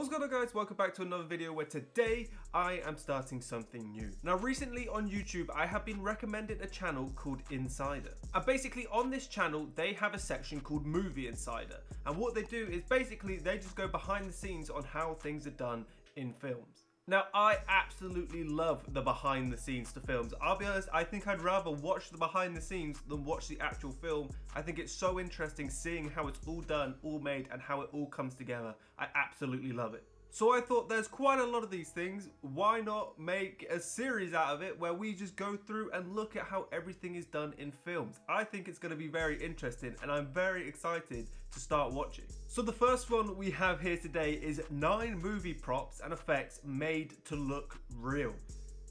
What's going on, guys? Welcome back to another video where today I am starting something new. Now recently on YouTube I have been recommended a channel called Insider, and basically on this channel they have a section called Movie Insider, and what they do is basically they just go behind the scenes on how things are done in films. Now, I absolutely love the behind the scenes to films. I'll be honest, I think I'd rather watch the behind the scenes than watch the actual film. I think it's so interesting seeing how it's all done, all made, and how it all comes together. I absolutely love it. So I thought there's quite a lot of these things, why not make a series out of it where we just go through and look at how everything is done in films. I think it's going to be very interesting and I'm very excited to start watching. So the first one we have here today is 9 movie props and effects made to look real.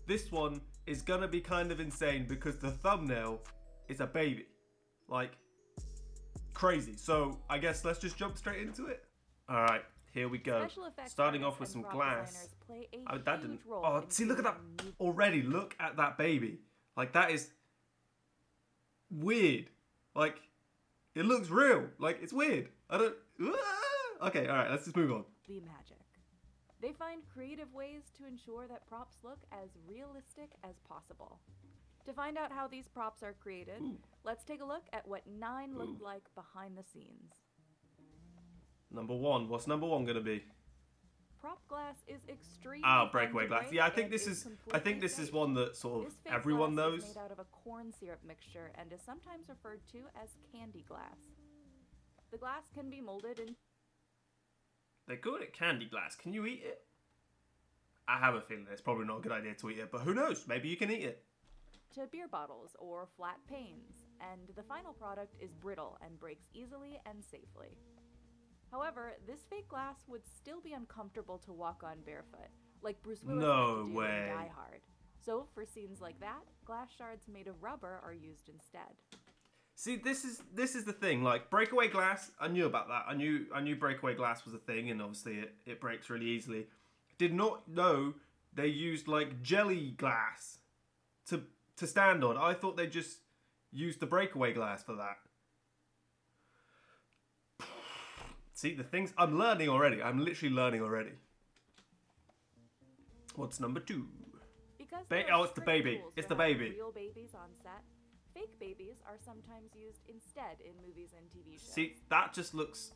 This one is going to be kind of insane because the thumbnail is a baby. Like, crazy. So I guess let's just jump straight into it. Alright. Here we go. Starting off with some glass. Oh, that didn't. Oh, see, look at that already. Look at that baby. Like, that is weird. Like, it looks real. Like, it's weird. I don't. Okay, all right. Let's just move on. The magic. They find creative ways to ensure that props look as realistic as possible. To find out how these props are created, let's take a look at what 9 looked like behind the scenes. Number 1. What's number 1 gonna be? Prop glass is extremely. Oh, breakaway glass. Yeah, I think this is one that sort of everyone knows. This fake glass is made out of a corn syrup mixture and is sometimes referred to as candy glass. The glass can be molded in. They call it candy glass. Can you eat it? I have a feeling it's probably not a good idea to eat it, but who knows? Maybe you can eat it. To beer bottles or flat panes, and the final product is brittle and breaks easily and safely. However, this fake glass would still be uncomfortable to walk on barefoot, like Bruce Willis had to do in Die Hard. So, for scenes like that, glass shards made of rubber are used instead. See, this is the thing. Like, breakaway glass, I knew about that. I knew breakaway glass was a thing, and obviously it breaks really easily. Did not know they used like jelly glass to stand on. I thought they just used the breakaway glass for that. See, the things I'm learning already. I'm literally learning already. What's number 2? Oh, it's the baby. It's the baby. Real babies on set. Fake babies are sometimes used instead in movies and TV shows. See, that just looks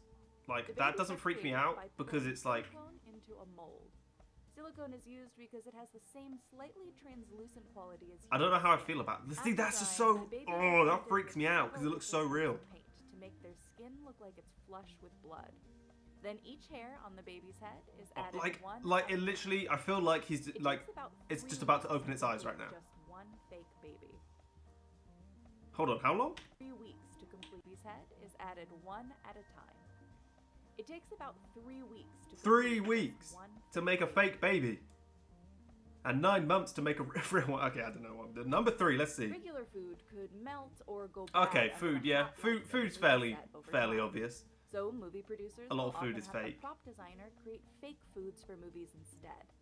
like that doesn't freak me out because it's like silicone into a mold. Silicone is used because it has the same slightly translucent quality as. I don't know how I feel about it. See, that's just so. Oh, that freaks me out because it looks so real. To make their skin look like it's flush with blood. Then each hair on the baby's head is added like it literally. I feel like he's like it's just about to open its eyes right now. Just one fake baby. Hold on, how long? 3 weeks to complete his head is added one at a time. It takes about 3 weeks to 3 weeks to make a fake baby. And 9 months to make a real one. Okay, I don't know what. Number 3, let's see. Regular food could melt or go bad. Okay, food, yeah. Food's fairly obvious. So movie producers a lot of food is fake. A prop designer create fake foods for movies instead.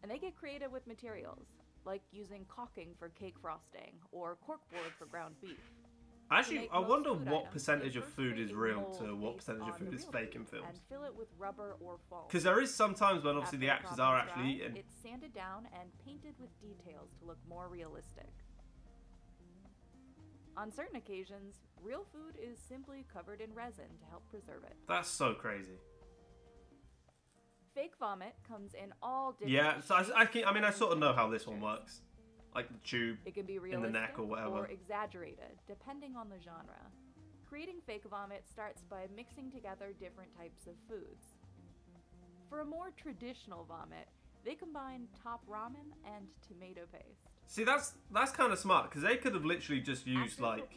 And they get creative with materials, like using caulking for cake frosting or corkboard for ground beef. Actually, I wonder what percentage of food is real to what percentage of food is fake in films. And fill it with rubber or foam. Because there is sometimes when obviously the actors are actually eating. It's sanded down and painted with details to look more realistic. On certain occasions, real food is simply covered in resin to help preserve it. That's so crazy. Fake vomit comes in all different. Yeah, so I mean, I sort of know how this one works. Like the tube it can be in the neck or whatever. Or exaggerated, depending on the genre. Creating fake vomit starts by mixing together different types of foods. For a more traditional vomit, they combine top ramen and tomato paste. See, that's kind of smart because they could have literally just used like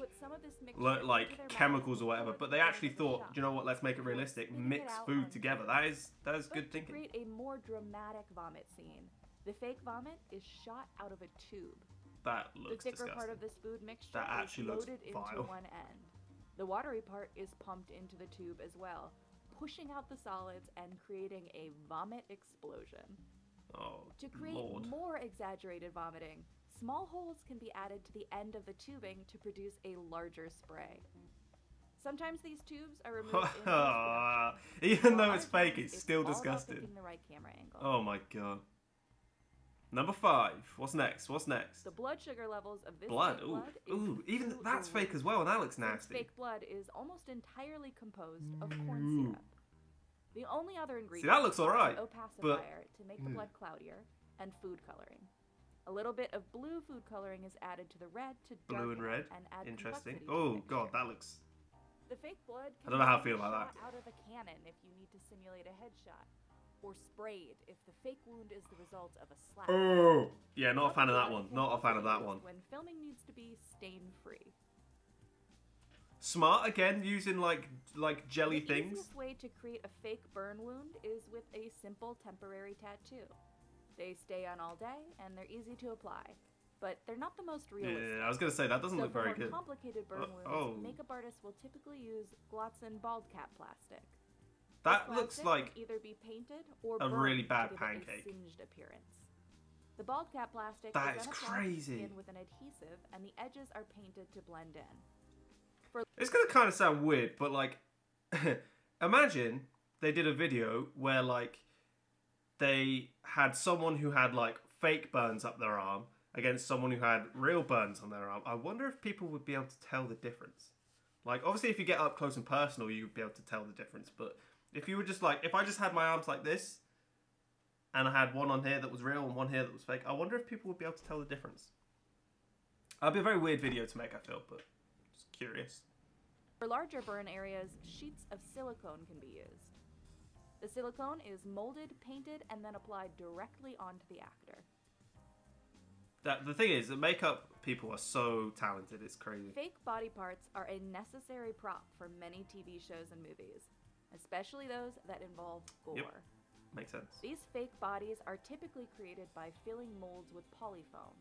chemicals or whatever, but they actually thought, you know what? Let's make it realistic. Mix food together. That is good thinking. To create a more dramatic vomit scene, the fake vomit is shot out of a tube. That looks disgusting. The thicker disgusting. part of the food mixture that actually is loaded looks vile. into one end. The watery part is pumped into the tube as well, pushing out the solids and creating a vomit explosion. Oh, to create Lord. More exaggerated vomiting, small holes can be added to the end of the tubing to produce a larger spray. Sometimes these tubes are removed in post-production. Even though While it's other fake, times, it's still all about disgusting. picking the right camera angle. Oh my god. Number 5. What's next? What's next? The blood sugar levels of this Blood. fake Ooh, blood is ooh. Even through that's the fake roof. as well, and that looks Since nasty. fake blood is almost entirely composed of Ooh. corn syrup. The only other ingredient that looks are alright, an but- opacifier to make the blood cloudier and food coloring. A little bit of blue food coloring is added to the red to Blue and darken red. it and add Interesting. complexity to the Oh mixture. god, that looks. The fake blood I don't know how I be feel about shot that. out of a cannon if you need to simulate a headshot, or sprayed if the fake wound is the result of a slap. Oh yeah, not a fan of that Blood one. can Not a also fan of be that used one. When filming needs to be stain-free. Smart again, using like jelly The things. easiest way to create a fake burn wound is with a simple temporary tattoo. They stay on all day and they're easy to apply, but they're not the most realistic. Yeah, I was gonna say that doesn't So look for very more good. complicated burn wounds, oh. makeup artists will typically use Glotzen bald cap plastic. That This looks plastic like can either be painted or a burned really bad to give pancake. it a singed appearance. The bald cap plastic That is is then applied to the crazy. skin with an adhesive, and the edges are painted to blend in. it's gonna kind of sound weird, but like, imagine they did a video where like they had someone who had like fake burns up their arm against someone who had real burns on their arm. I wonder if people would be able to tell the difference. Like, obviously, if you get up close and personal, you'd be able to tell the difference. But if you were just like, if I just had my arms like this, and I had one on here that was real and one here that was fake, I wonder if people would be able to tell the difference. That'd be a very weird video to make, I feel, but just curious. For larger burn areas, sheets of silicone can be used. The silicone is molded, painted, and then applied directly onto the actor. The thing is, that makeup people are so talented, it's crazy. Fake body parts are a necessary prop for many TV shows and movies, especially those that involve gore. Yep. Makes sense. These fake bodies are typically created by filling molds with polyfoam.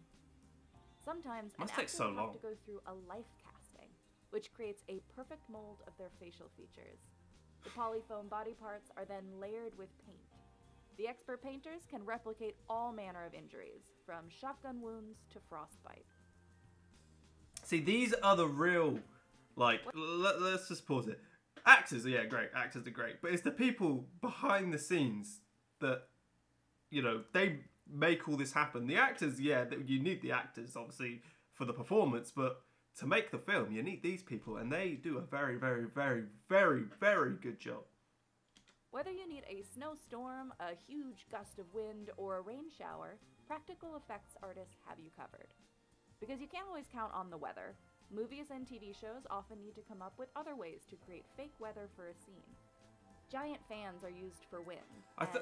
Sometimes an Must actor take so will have long. to go through a life casting, which creates a perfect mold of their facial features. The polyfoam body parts are then layered with paint. The expert painters can replicate all manner of injuries, from shotgun wounds to frostbite. See, these are the real, like, let's just pause it. Actors, yeah, great. Actors are great. But it's the people behind the scenes that, you know, they make all this happen. The actors, yeah, you need the actors, obviously, for the performance. But to make the film, you need these people. And they do a very, very, very, very, very good job. Whether you need a snowstorm, a huge gust of wind, or a rain shower, practical effects artists have you covered. Because you can't always count on the weather. Movies and TV shows often need to come up with other ways to create fake weather for a scene. Giant fans are used for wind.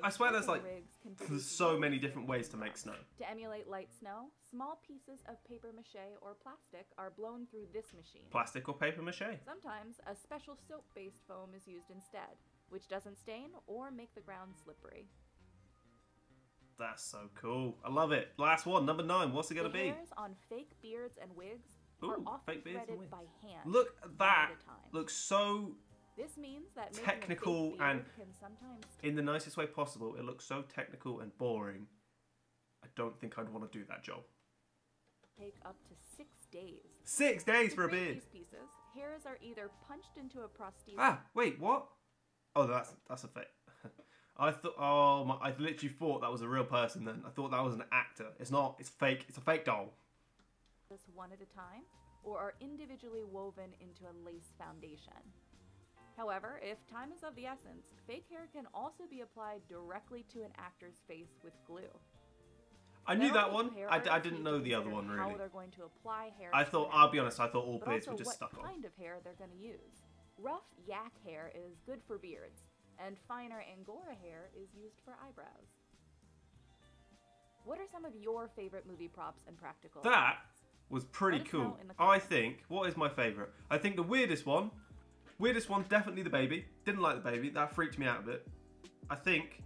I swear there's like rigs can there's produce so many really different big ways to make snow. To emulate light snow, small pieces of paper mache or plastic are blown through this machine. Plastic or paper mache. Sometimes a special soap-based foam is used instead, which doesn't stain or make the ground slippery. That's so cool. I love it. Last one, number 9. What's it gonna The be? hairs on fake beards and wigs are Ooh, often fake beards and threaded wigs. by hand. Look at that. at a time. Looks so, This means that making technical a fake beard and can sometimes in the nicest way possible, it looks so technical and boring. I don't think I'd want to do that job. take up to 6 days. 6 days To for a create beard. these pieces, hairs are either punched into a prosthesis. Ah, wait, what? Oh, that's a fake. I literally thought that was a real person then. I thought that was an actor. It's not, it's fake. It's a fake doll. One at a time, or are individually woven into a lace foundation. However, if time is of the essence, fake hair can also be applied directly to an actor's face with glue. I knew that Several one. hair I artists didn't need know to the other consider one How really. they're going to apply hair. I to thought, an I'll be actor, honest, I thought all but beards were also just what stuck on. kind of hair they're going to use. Rough yak hair is good for beards, and finer Angora hair is used for eyebrows. What are some of your favorite movie props and practical That effects? was pretty Let us know cool. in the I comments. think, what is my favourite? I think the weirdest one, definitely the baby. Didn't like the baby. That freaked me out a bit. I think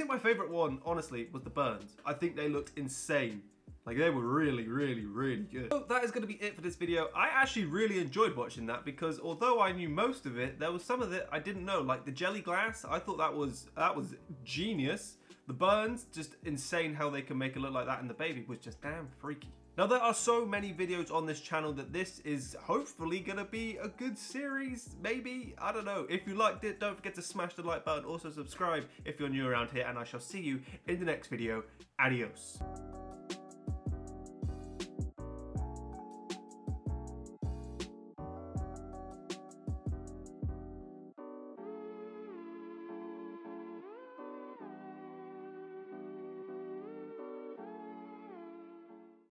my favourite one, honestly, was the burns. I think they looked insane. Like, they were really, really, really good. So that is going to be it for this video. I actually really enjoyed watching that because although I knew most of it, there was some of it I didn't know. Like the jelly glass, I thought that was genius. The burns, just insane how they can make it look like that. And the baby was just damn freaky. Now there are so many videos on this channel that this is hopefully gonna be a good series, maybe, I don't know. If you liked it, don't forget to smash the like button, also subscribe if you're new around here, and I shall see you in the next video. Adios.